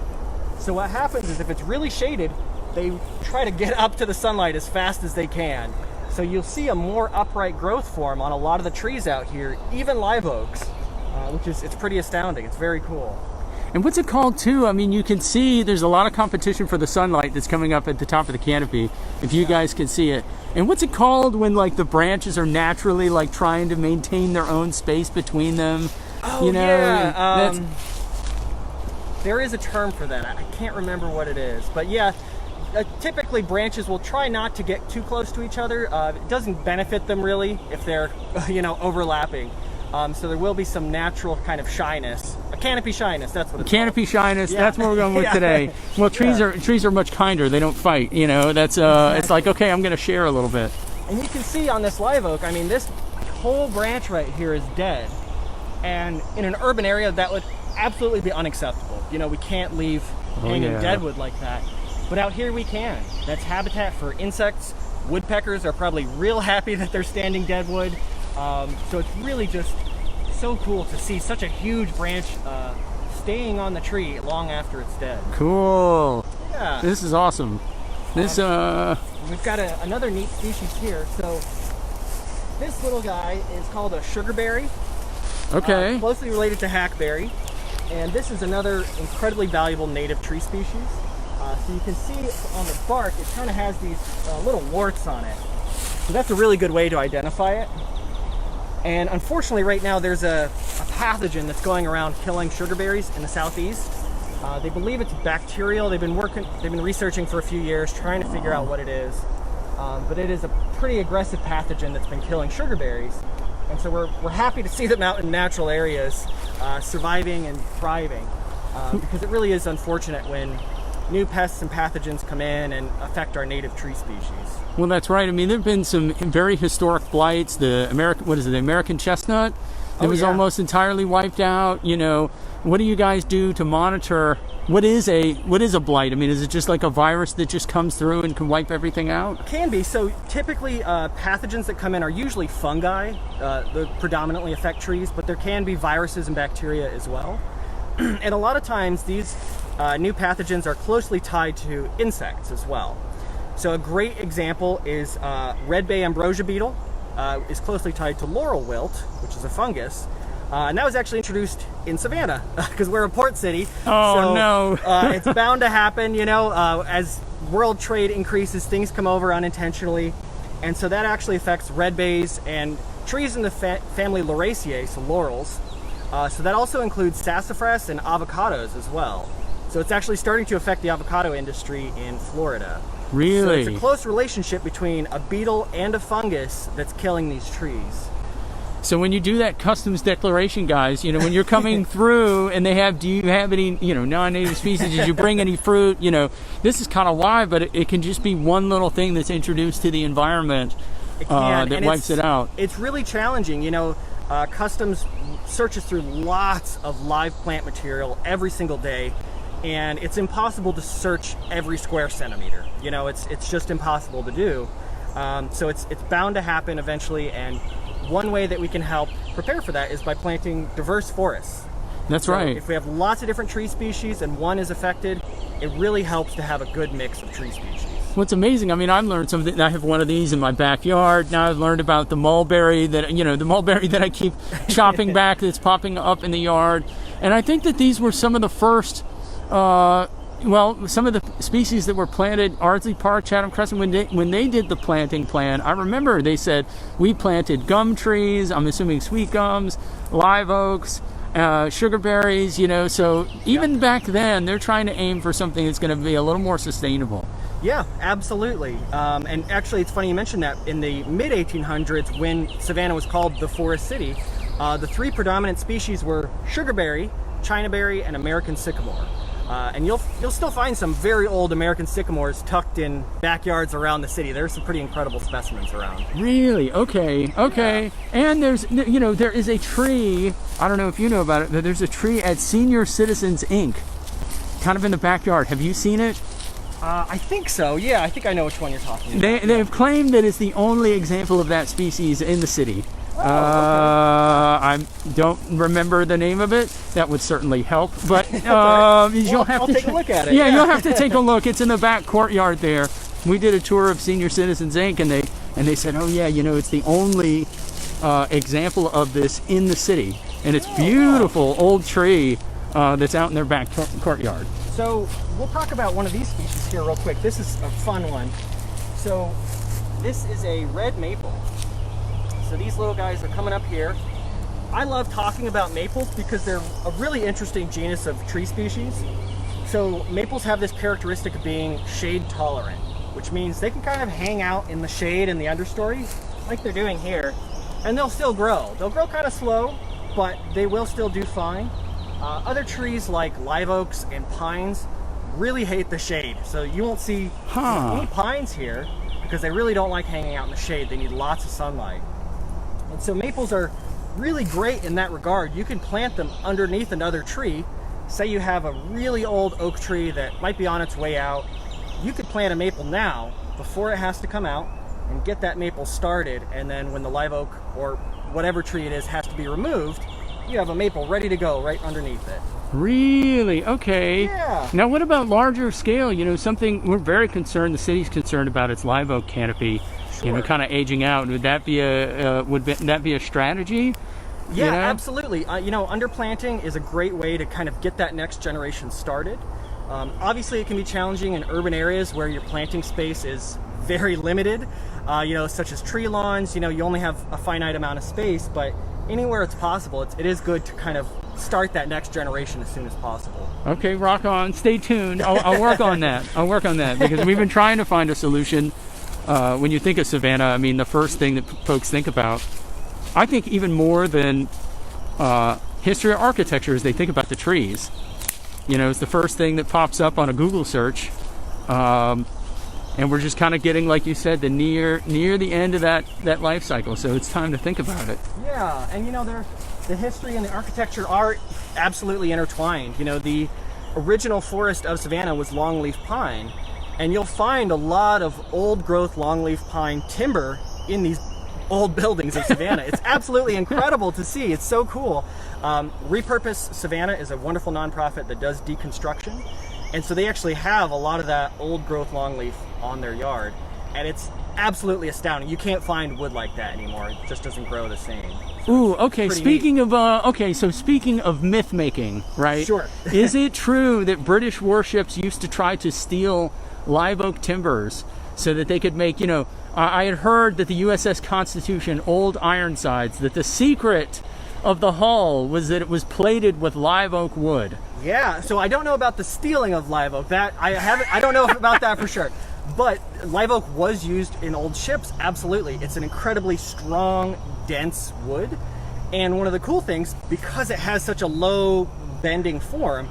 A: So what happens is if it's really shaded, they try to get up to the sunlight as fast as they can. So you'll see a more upright growth form on a lot of the trees out here, even live oaks, which is, it's pretty astounding. It's very cool. And what's it called too? I mean, you can see there's a lot of competition for the sunlight that's coming up at the top of the canopy, if you guys can see it. And what's it called when like the branches are naturally like trying to maintain their own space between them? Oh, you know, yeah. There is a term for that. I can't remember what it is, but yeah, typically branches will try not to get too close to each other. It doesn't benefit them really if they're, you know, overlapping. So there will be some natural kind of shyness, a canopy shyness. That's what it's canopy called. Shyness. Yeah. That's what we're going with today. Well, trees are much kinder. They don't fight. You know, that's it's like, okay, I'm going to share a little bit. And you can see on this live oak, I mean, this whole branch right here is dead, and in an urban area that would absolutely be unacceptable. You know, we can't leave hanging deadwood like that. But out here we can. That's habitat for insects. Woodpeckers are probably real happy that they're standing deadwood. So it's really just so cool to see such a huge branch staying on the tree long after it's dead. Cool. Yeah. This is awesome. This we've got another neat species here. So this little guy is called a sugarberry. Okay. Closely related to hackberry. And this is another incredibly valuable native tree species. So you can see on the bark, it kind of has these little warts on it. So that's a really good way to identify it. And unfortunately right now there's a pathogen that's going around killing sugarberries in the southeast. They believe it's bacterial. They've been researching for a few years, trying to figure out what it is. But it is a pretty aggressive pathogen that's been killing sugarberries. And so we're happy to see them out in natural areas surviving and thriving, because it really is unfortunate when new pests and pathogens come in and affect our native tree species. Well, that's right. I mean, there have been some very historic blights. The American chestnut? It was almost entirely wiped out. You know, what do you guys do to monitor what is a blight? I mean, is it just like a virus that just comes through and can wipe everything out? Can be. So typically pathogens that come in are usually fungi that predominantly affect trees, but there can be viruses and bacteria as well. And a lot of times these new pathogens are closely tied to insects as well. So a great example is red bay ambrosia beetle is closely tied to laurel wilt, which is a fungus. And that was actually introduced in Savannah because we're a port city. Oh, so, no. It's bound to happen, you know, as world trade increases, things come over unintentionally. And so that actually affects red bays and trees in the family Lauraceae, so laurels. So that also includes sassafras and avocados as well. So it's actually starting to affect the avocado industry in Florida. Really? So it's a close relationship between a beetle and a fungus that's killing these trees. So when you do that customs declaration, guys, you know, when you're coming through and they have, do you have any, you know, non-native species? Did you bring any fruit? You know, this is kind of why, but it can just be one little thing that's introduced to the environment that wipes it out. It's really challenging. You know, customs searches through lots of live plant material every single day.
B: and it's impossible to search every square centimeter. You know, it's just impossible to do. So it's bound to happen eventually, and one way that we can help prepare for that is by planting diverse forests.
A: That's right.
B: If we have lots of different tree species and one is affected, it really helps to have a good mix of tree species.
A: What's amazing, I mean, I've learned something. I have one of these in my backyard. Now I've learned about the mulberry that, the mulberry that I keep chopping back that's popping up in the yard. And I think that these were some of the first, some of the species that were planted, Ardsley Park, Chatham Crescent, when they did the planting plan. I remember they said, we planted gum trees, I'm assuming sweet gums, live oaks, sugar berries, so even back then, they're trying to aim for something that's going to be a little more sustainable.
B: Yeah, absolutely. And actually, it's funny you mentioned that. In the mid-1800s, when Savannah was called the Forest City, the three predominant species were sugarberry, chinaberry, and American sycamore. And you'll still find some very old American sycamores tucked in backyards around the city. There's some pretty incredible specimens around.
A: Really? Okay. Yeah. And there is a tree, I don't know if you know about it, but there's a tree at Senior Citizens Inc., kind of in the backyard. Have you seen it?
B: I think so. Yeah, I think I know which one you're talking about.
A: They've claimed that it's the only example of that species in the city.
B: Okay.
A: I don't remember the name of it. That would certainly help. But I'll
B: take a look at it.
A: Yeah, you'll have to take a look. It's in the back courtyard there. We did a tour of Senior Citizens Inc. and they said, oh yeah, it's the only example of this in the city, and it's beautiful old tree that's out in their back courtyard.
B: So we'll talk about one of these species here real quick. This is a fun one. So this is a red maple. So these little guys are coming up here. I love talking about maples because they're a really interesting genus of tree species. So maples have this characteristic of being shade tolerant, which means they can kind of hang out in the shade in the understory, like they're doing here, and they'll still grow. They'll grow kind of slow, but they will still do fine. Other trees like live oaks and pines really hate the shade, so you won't see any pines here because they really don't like hanging out in the shade. They need lots of sunlight. And so maples are really great in that regard. You can plant them underneath another tree. Say you have a really old oak tree that might be on its way out. You could plant a maple now before it has to come out and get that maple started, and then when the live oak or whatever tree it is has to be removed, you have a maple ready to go right underneath it.
A: Really? Okay.
B: Yeah.
A: Now, what about larger scale? Something we're very concerned, the city's concerned about its live oak canopy,
B: Sure.
A: Kind of aging out. Would that be a strategy?
B: Yeah, absolutely. Underplanting is a great way to kind of get that next generation started. Obviously, it can be challenging in urban areas where your planting space is very limited, such as tree lawns. You only have a finite amount of space, but anywhere it's possible, it is good to kind of start that next generation as soon as possible.
A: Okay, rock on. Stay tuned. I'll work on that. Because we've been trying to find a solution. When you think of Savannah, I mean, the first thing that folks think about, I think even more than history or architecture, is they think about the trees. It's the first thing that pops up on a Google search. And we're just kind of getting, like you said, near the end of that life cycle. So it's time to think about it.
B: Yeah, and the history and the architecture are absolutely intertwined. The original forest of Savannah was longleaf pine, and you'll find a lot of old growth longleaf pine timber in these old buildings of Savannah. It's absolutely incredible to see. It's so cool. Repurpose Savannah is a wonderful nonprofit that does deconstruction. And so they actually have a lot of that old growth longleaf on their yard. And it's absolutely astounding. You can't find wood like that anymore. It just doesn't grow the same.
A: Ooh, okay. Speaking of myth making, right?
B: Sure.
A: Is it true that British warships used to try to steal live oak timbers so that they could make, I had heard that the USS Constitution, old Ironsides, that the secret of the hull was that it was plated with live oak wood.
B: Yeah, so I don't know about the stealing of live oak. I don't know about that for sure. But live oak was used in old ships, absolutely. It's an incredibly strong, dense wood. And one of the cool things, because it has such a low bending form,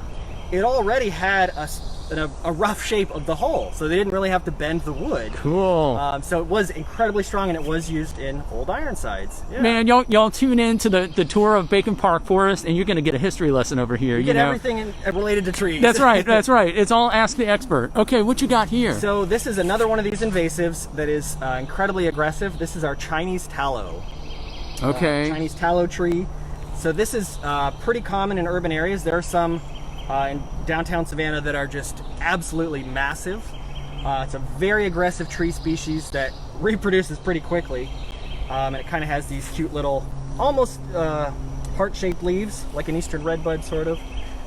B: it already had a a rough shape of the hull, so they didn't really have to bend the wood.
A: Cool.
B: So it was incredibly strong, and it was used in old Ironsides. Yeah.
A: Man, y'all tune in to the tour of Bacon Park Forest, and you're going to get a history lesson over here.
B: You get everything related to trees.
A: That's right. That's right. It's all Ask the Expert. Okay, what you got here?
B: So this is another one of these invasives that is incredibly aggressive. This is our Chinese tallow.
A: Okay.
B: Chinese tallow tree. So this is pretty common in urban areas. There are some in downtown Savannah that are just absolutely massive. It's a very aggressive tree species that reproduces pretty quickly. And it kind of has these cute little, almost heart-shaped leaves, like an eastern redbud sort of.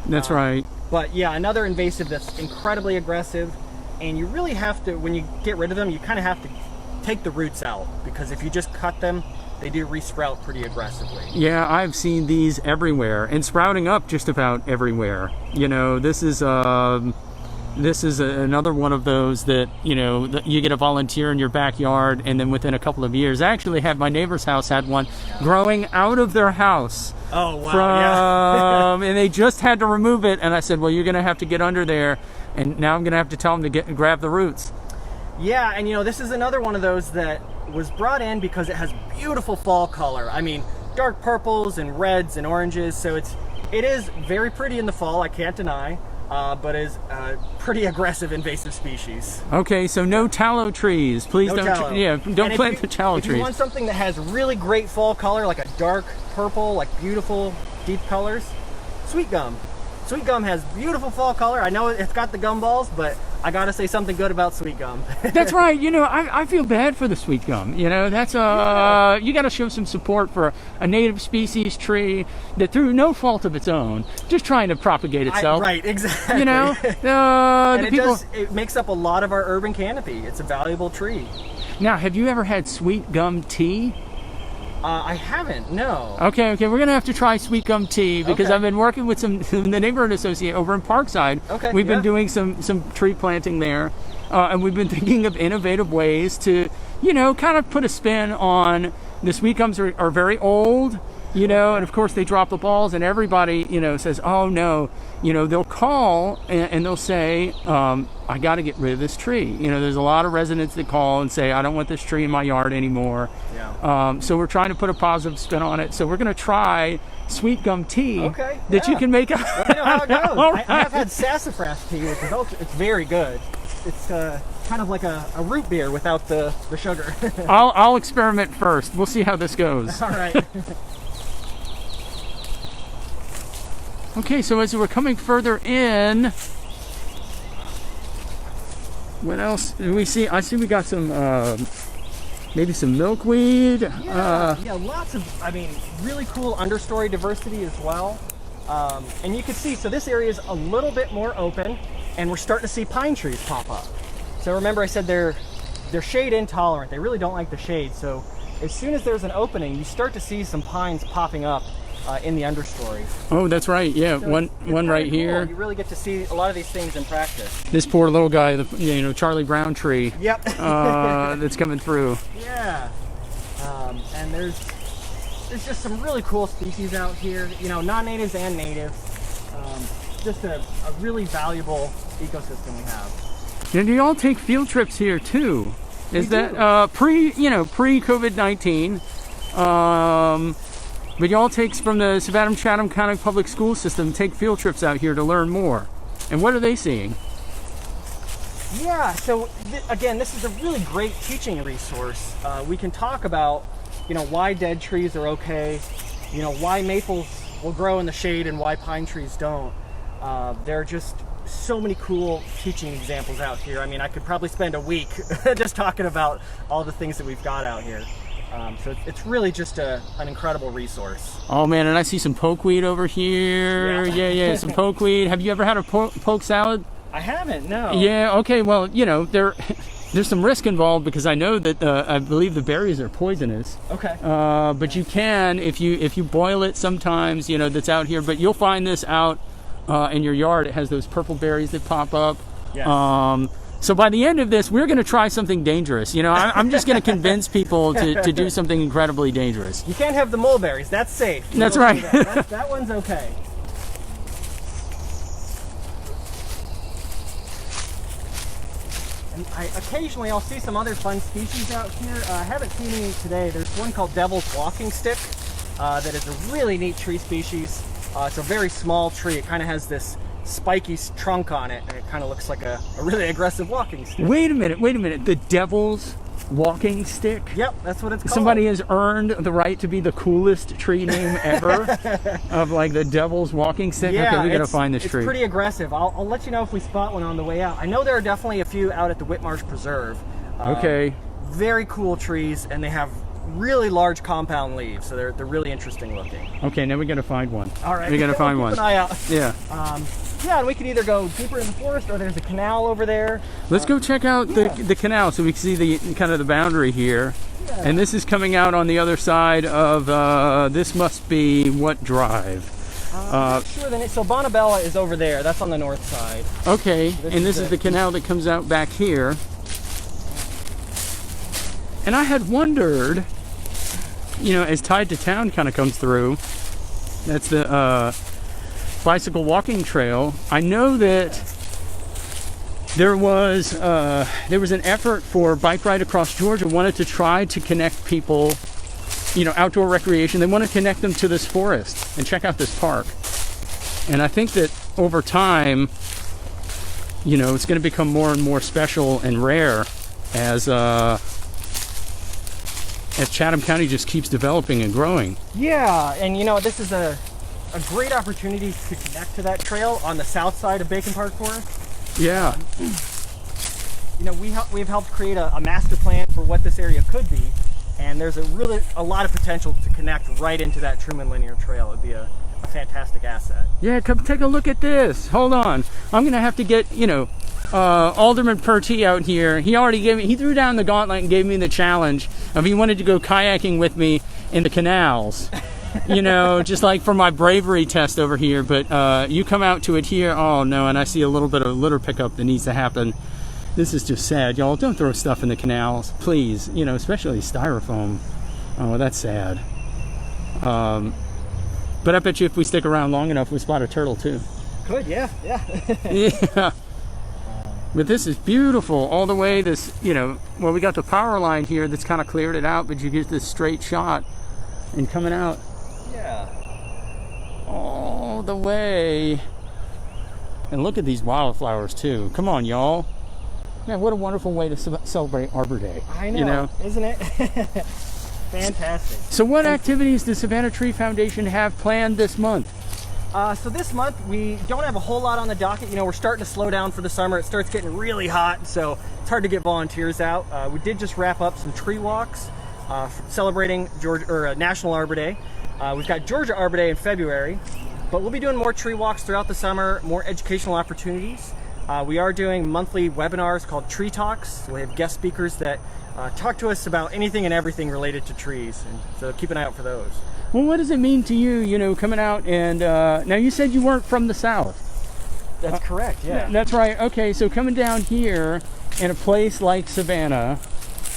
A: That's right.
B: But yeah, another invasive that's incredibly aggressive. And you really have to, when you get rid of them, you kind of have to take the roots out, because if you just cut them, they do resprout pretty aggressively.
A: Yeah, I've seen these everywhere and sprouting up just about everywhere. You know, this is another one of those that, you know, that you get a volunteer in your backyard, and then within a couple of years, I actually had my neighbor's house had one growing out of their house.
B: Oh wow!
A: And they just had to remove it, and I said, well, you're going to have to get under there, and now I'm going to have to tell them to grab the roots.
B: Yeah, and you know, this is another one of those that was brought in because it has beautiful fall color. I mean, dark purples and reds and oranges, so it is very pretty in the fall, I can't deny, but is a pretty aggressive invasive species.
A: Okay, so no tallow trees. Please
B: no
A: don't
B: tallow.
A: Don't plant the tallow trees.
B: If you want something that has really great fall color, like a dark purple, like beautiful deep colors, sweet gum. Sweet gum has beautiful fall color. I know it's got the gumballs, but I gotta say something good about sweet gum.
A: That's right. You know, I feel bad for the sweet gum. You know, that's you got to show some support for a native species tree that, through no fault of its own, just trying to propagate itself.
B: Right, exactly.
A: You know,
B: and it makes up a lot of our urban canopy. It's a valuable tree.
A: Now, have you ever had sweet gum tea?
B: I haven't, no.
A: Okay, we're gonna have to try sweet gum tea, because I've been working with the neighborhood associate over in Parkside.
B: Okay,
A: we've been doing some tree planting there, and we've been thinking of innovative ways to, you know, kind of put a spin on the sweet gums are very old, you know, and of course they drop the balls, and everybody, you know, says, oh no, you know, they'll call and they'll say, I got to get rid of this tree. You know, there's a lot of residents that call and say, I don't want this tree in my yard anymore.
B: Yeah.
A: So we're trying to put a positive spin on it. So we're going to try sweet gum tea that you can make.
B: Let me know how it goes. I have had sassafras tea, which is also, it's very good. It's kind of like a root beer without the sugar.
A: I'll experiment first. We'll see how this goes.
B: All right.
A: Okay, so as we're coming further in, what else do we see? I see we got some, maybe some milkweed.
B: Yeah, lots of, I mean, really cool understory diversity as well. And you can see, so this area is a little bit more open, and we're starting to see pine trees pop up. So remember I said they're shade intolerant. They really don't like the shade. So as soon as there's an opening, you start to see some pines popping up in the understory.
A: Oh, that's right. Yeah,
B: so
A: one right
B: cool.
A: here.
B: You really get to see a lot of these things in practice.
A: This poor little guy, the Charlie Brown tree.
B: Yep.
A: That's coming through.
B: Yeah. And there's just some really cool species out here. You know, non-natives and natives. Just a really valuable ecosystem we have.
A: And you all take field trips here too. Is that pre-COVID-19? But y'all takes from the Savannah Chatham County Public School System, take field trips out here to learn more. And what are they seeing?
B: Yeah, so again, this is a really great teaching resource. We can talk about, you know, why dead trees are okay, you know, why maples will grow in the shade and why pine trees don't. There are just so many cool teaching examples out here. I mean, I could probably spend a week just talking about all the things that we've got out here. So it's really just an incredible resource.
A: Oh man, and I see some pokeweed over here. Yeah, some pokeweed. Have you ever had a poke salad?
B: I haven't, no.
A: Yeah, okay, well, you know, there's some risk involved, because I know that I believe the berries are poisonous.
B: Okay.
A: But you can, if you boil it sometimes, you know, that's out here. But you'll find this out in your yard. It has those purple berries that pop up.
B: Yes.
A: So by the end of this, we're going to try something dangerous. You know, I'm just going to convince people to do something incredibly dangerous.
B: You can't have the mulberries. That's safe.
A: That's right.
B: That one's okay. And occasionally I'll see some other fun species out here. I haven't seen any today. There's one called Devil's Walking Stick that is a really neat tree species. It's a very small tree. It kind of has this spiky trunk on it, and it kind of looks like a really aggressive walking stick.
A: Wait a minute. The Devil's Walking Stick?
B: Yep, that's what it's called.
A: Somebody has earned the right to be the coolest tree name ever of like the Devil's Walking Stick.
B: Yeah,
A: okay, we gotta find this tree.
B: It's pretty aggressive. I'll let you know if we spot one on the way out. I know there are definitely a few out at the Whitmarsh Preserve.
A: Okay.
B: Very cool trees, and they have really large compound leaves, so they're really interesting looking.
A: Okay, now we gotta find one.
B: All right,
A: we gotta find one.
B: Keep an eye out.
A: Yeah.
B: Yeah, and we can either go deeper in the forest, or there's a canal over there.
A: Let's go check out the canal so we can see the kind of the boundary here.
B: Yeah.
A: And this is coming out on the other side of this must be what drive?
B: Sure. Then so Bonabella is over there. That's on the north side.
A: Okay, and this is the canal that comes out back here. And I had wondered, you know, as Tide to Town kind of comes through, that's the bicycle walking trail. I know that there was an effort for Bike Ride Across Georgia wanted to try to connect people, you know, outdoor recreation. They want to connect them to this forest and check out this park. And I think that over time, you know, it's going to become more and more special and rare as Chatham County just keeps developing and growing.
B: Yeah, and you know, this is a great opportunity to connect to that trail on the south side of Bacon Park Forest.
A: Yeah.
B: You know, we've helped create a master plan for what this area could be, and there's a lot of potential to connect right into that Truman Linear Trail. It'd be a fantastic asset.
A: Yeah, come take a look at this. Hold on. I'm going to have to get, you know, Alderman Purty out here. He threw down the gauntlet and gave me the challenge of he wanted to go kayaking with me in the canals. You know, just like for my bravery test over here. But you come out to it here. Oh no, and I see a little bit of litter pickup that needs to happen. This is just sad, y'all. Don't throw stuff in the canals, please. You know, especially styrofoam. Oh, that's sad. But I bet you if we stick around long enough, we spot a turtle too.
B: Could, yeah.
A: Yeah. But this is beautiful all the way. This, you know, well, we got the power line here that's kind of cleared it out, but you get this straight shot and coming out.
B: Yeah.
A: All the way. And look at these wildflowers too. Come on, y'all. Man, what a wonderful way to celebrate Arbor Day.
B: I know,
A: you know?
B: Isn't it? Fantastic.
A: So what activities does Savannah Tree Foundation have planned this month?
B: So this month we don't have a whole lot on the docket. You know, we're starting to slow down for the summer. It starts getting really hot, so it's hard to get volunteers out. We did just wrap up some tree walks celebrating National Arbor Day. We've got Georgia Arbor Day in February, but we'll be doing more tree walks throughout the summer, more educational opportunities. We are doing monthly webinars called Tree Talks. We have guest speakers that talk to us about anything and everything related to trees, and so keep an eye out for those.
A: Well, what does it mean to you, you know, coming out and, now you said you weren't from the South.
B: That's correct, yeah.
A: That's right. Okay, so coming down here in a place like Savannah,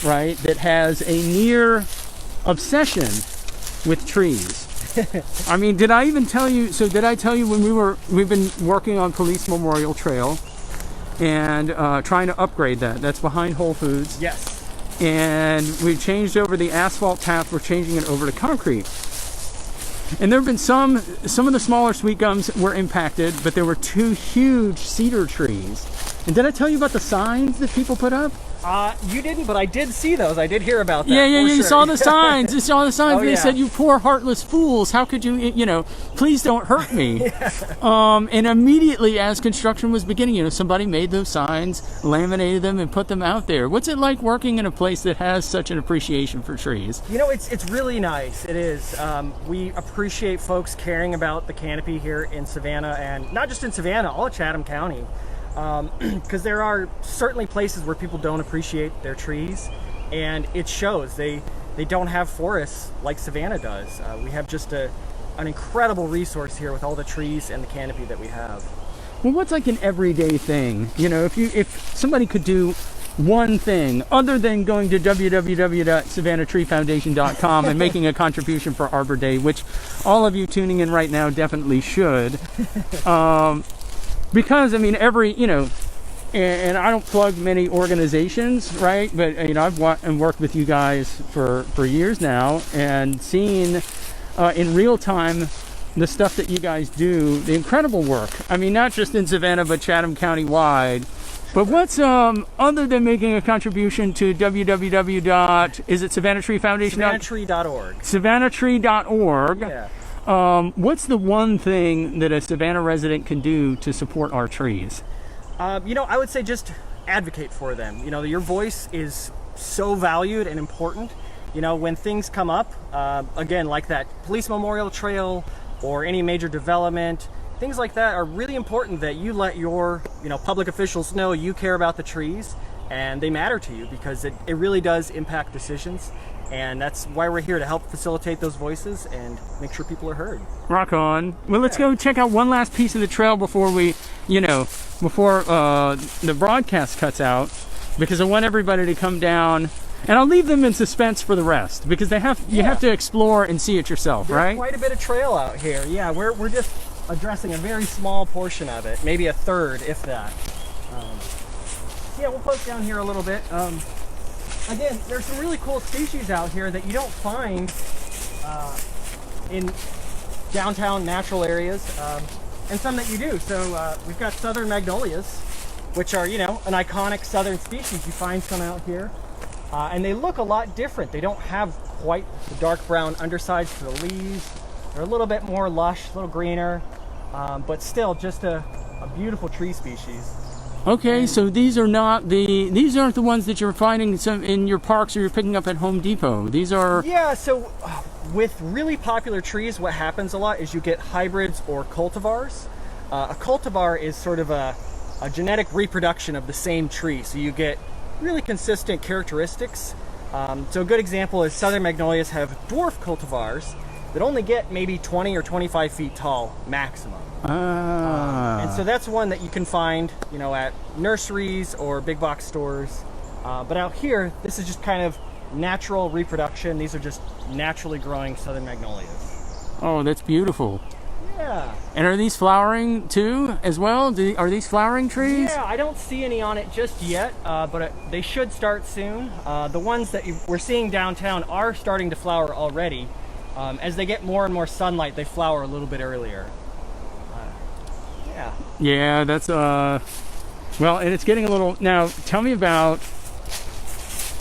A: right, that has a near obsession with trees. I mean, did I even tell you, so did I tell you when we've been working on Police Memorial Trail and trying to upgrade that. That's behind Whole Foods.
B: Yes.
A: And we've changed over the asphalt path, we're changing it over to concrete. And there have been some of the smaller sweet gums were impacted, but there were 2 huge cedar trees. And did I tell you about the signs that people put up?
B: You didn't, but I did see those. I did hear about that.
A: Yeah,
B: Sure.
A: you saw the signs. You saw the signs.
B: Oh,
A: They
B: yeah.
A: said, "You poor heartless fools! How could you, you know, please don't hurt me."
B: Yeah.
A: And immediately, as construction was beginning, you know, somebody made those signs, laminated them, and put them out there. What's it like working in a place that has such an appreciation for trees?
B: You know, it's really nice. It is. We appreciate folks caring about the canopy here in Savannah, and not just in Savannah, all of Chatham County. Because there are certainly places where people don't appreciate their trees, and it shows. They don't have forests like Savannah does. We have just an incredible resource here with all the trees and the canopy that we have.
A: Well, what's like an everyday thing? You know, if somebody could do one thing other than going to www.savannahtreefoundation.com and making a contribution for Arbor Day, which all of you tuning in right now definitely should. Because, I mean, and I don't plug many organizations, right? But you know, I've worked with you guys for years now, and seeing in real time the stuff that you guys do, the incredible work. I mean, not just in Savannah, but Chatham County wide. But what's other than making a contribution to www. Is it Savannah Tree Foundation?
B: SavannahTree.org.
A: SavannahTree.org.
B: Yeah.
A: What's the one thing that a Savannah resident can do to support our trees?
B: You know, I would say just advocate for them. You know, your voice is so valued and important. You know, when things come up, again, like that police memorial trail or any major development, things like that are really important that you let your, you know, public officials know you care about the trees and they matter to you, because it really does impact decisions. And that's why we're here, to help facilitate those voices and make sure people are heard.
A: Rock on. Well, let's go check out one last piece of the trail before we, you know, before the broadcast cuts out, because I want everybody to come down, and I'll leave them in suspense for the rest, because you have to explore and see it yourself.
B: There's
A: right?
B: Quite a bit of trail out here. Yeah, we're just addressing a very small portion of it, maybe a third, if that. Yeah, we'll poke down here a little bit. Again, there's some really cool species out here that you don't find in downtown natural areas, and some that you do. So we've got southern magnolias, which are, you know, an iconic southern species. You find some out here, and they look a lot different. They don't have quite the dark brown undersides to the leaves. They're a little bit more lush, a little greener, but still just a beautiful tree species.
A: Okay, so these aren't the ones that you're finding in your parks or you're picking up at Home Depot. These are...
B: Yeah, so with really popular trees, what happens a lot is you get hybrids or cultivars. A cultivar is sort of a genetic reproduction of the same tree, so you get really consistent characteristics. So a good example is southern magnolias have dwarf cultivars that only get maybe 20 or 25 feet tall maximum. And so that's one that you can find, you know, at nurseries or big box stores. But out here, this is just kind of natural reproduction. These are just naturally growing southern magnolias.
A: Oh, that's beautiful.
B: Yeah.
A: And are these flowering too, as well? Are these flowering trees?
B: Yeah, I don't see any on it just yet, but they should start soon. The ones that we're seeing downtown are starting to flower already. As they get more and more sunlight, they flower a little bit earlier. Yeah.
A: Yeah, that's well, and it's getting a little. Now, tell me about.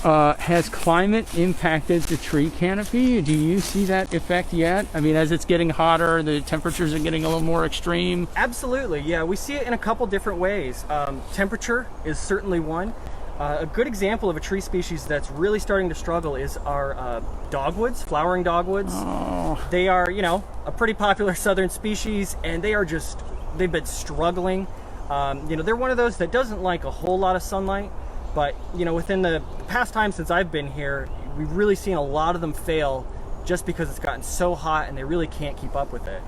A: Has climate impacted the tree canopy? Do you see that effect yet? I mean, as it's getting hotter, the temperatures are getting a little more extreme.
B: Absolutely. Yeah, we see it in a couple different ways. Temperature is certainly one. A good example of a tree species that's really starting to struggle is our dogwoods, flowering dogwoods.
A: Oh.
B: They are, you know, a pretty popular southern species, and they've been struggling. You know, they're one of those that doesn't like a whole lot of sunlight, but, you know, within the past time since I've been here, we've really seen a lot of them fail just because it's gotten so hot and they really can't keep up with it.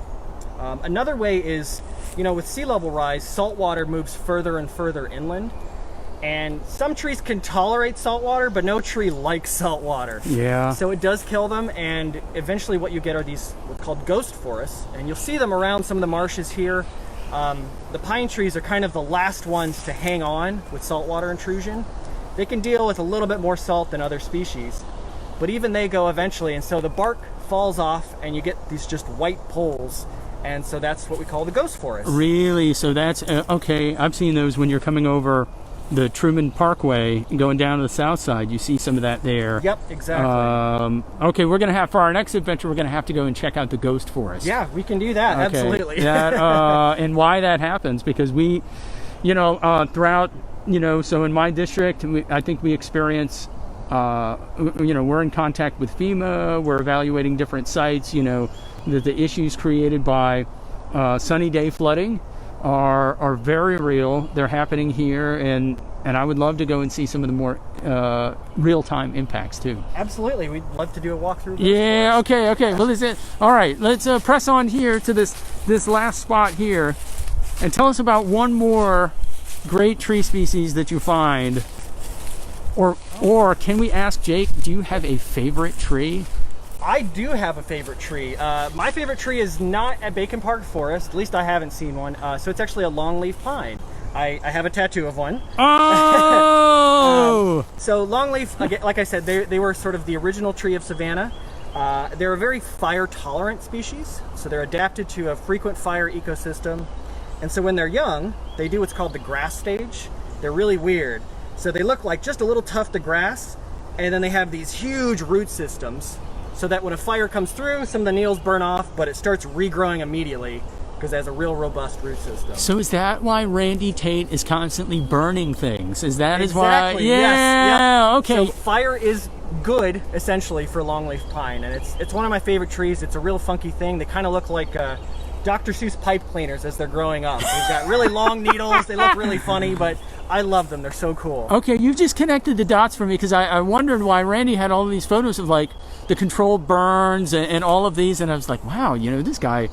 B: Another way is, you know, with sea level rise, salt water moves further and further inland. And some trees can tolerate salt water, but no tree likes salt water.
A: Yeah.
B: So it does kill them, and eventually what you get are these what's called ghost forests. And you'll see them around some of the marshes here. The pine trees are kind of the last ones to hang on with saltwater intrusion. They can deal with a little bit more salt than other species, but even they go eventually, and so the bark falls off and you get these just white poles, and so that's what we call the ghost forest.
A: Really? So that's okay. I've seen those when you're coming over the Truman Parkway going down to the south side. You see some of that there.
B: Yep, exactly.
A: Okay, we're gonna have, for our next adventure, we're gonna have to go and check out the ghost forest.
B: Yeah, we can do that. Okay. Absolutely.
A: That, and why that happens, because we, you know, throughout, you know, so in my district, I think we experience, you know, we're in contact with FEMA. We're evaluating different sites. You know, the issues created by sunny day flooding are very real. They're happening here, and I would love to go and see some of the more real-time impacts too.
B: Absolutely, we'd love to do a walkthrough.
A: Yeah. Okay. Well, is it all right? Let's press on here to this last spot here, and tell us about one more great tree species that you find. Or can we ask Jake? Do you have a favorite tree?
B: I do have a favorite tree. My favorite tree is not at Bacon Park Forest. At least I haven't seen one. So it's actually a longleaf pine. I have a tattoo of one.
A: Oh!
B: So longleaf, again, like I said, they were sort of the original tree of Savannah. They're a very fire-tolerant species, so they're adapted to a frequent fire ecosystem. And so when they're young, they do what's called the grass stage. They're really weird. So they look like just a little tuft of grass, and then they have these huge root systems, so that when a fire comes through, some of the needles burn off, but it starts regrowing immediately because it has a real robust root system.
A: So is that why Randy Tate is constantly burning things? Is that
B: Exactly,
A: why? Yeah,
B: yes, yep.
A: okay.
B: So fire is good, essentially, for longleaf pine, and it's one of my favorite trees. It's a real funky thing. They kind of look like Dr. Seuss pipe cleaners as they're growing up. They've got really long needles. They look really funny, but I love them. They're so cool.
A: Okay, you've just connected the dots for me, because I wondered why Randy had all of these photos of like the controlled burns and all of these, and I was like, wow, you know, this guy,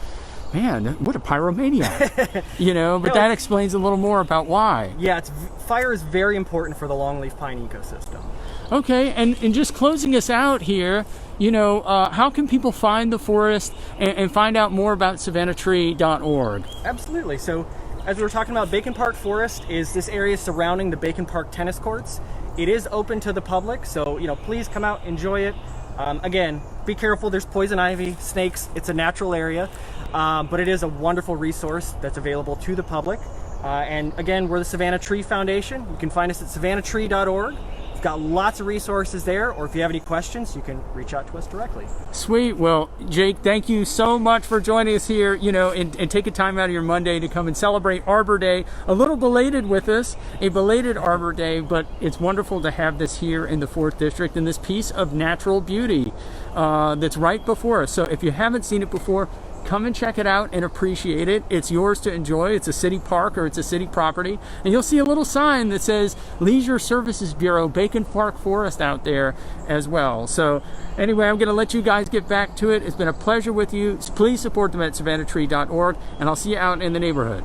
A: man, what a pyromaniac. You know, but that explains a little more about why.
B: Yeah, fire is very important for the longleaf pine ecosystem.
A: Okay, and just closing us out here, you know, how can people find the forest and find out more about savannahtree.org?
B: Absolutely. So, as we were talking about, Bacon Park Forest is this area surrounding the Bacon Park tennis courts. It is open to the public, so, you know, please come out, enjoy it. Again, be careful, there's poison ivy, snakes, it's a natural area, but it is a wonderful resource that's available to the public. And again, we're the Savannah Tree Foundation. You can find us at savannahtree.org. We've got lots of resources there, or if you have any questions, you can reach out to us directly.
A: Sweet. Well, Jake, thank you so much for joining us here, you know, and taking time out of your Monday to come and celebrate Arbor Day. A little belated with us, a belated Arbor Day, but it's wonderful to have this here in the 4th District, and this piece of natural beauty that's right before us. So if you haven't seen it before, come and check it out and appreciate it. It's yours to enjoy. It's a city park, or it's a city property. And you'll see a little sign that says Leisure Services Bureau, Bacon Park Forest out there as well. So anyway, I'm going to let you guys get back to it. It's been a pleasure with you. Please support them at savannahtree.org, and I'll see you out in the neighborhood.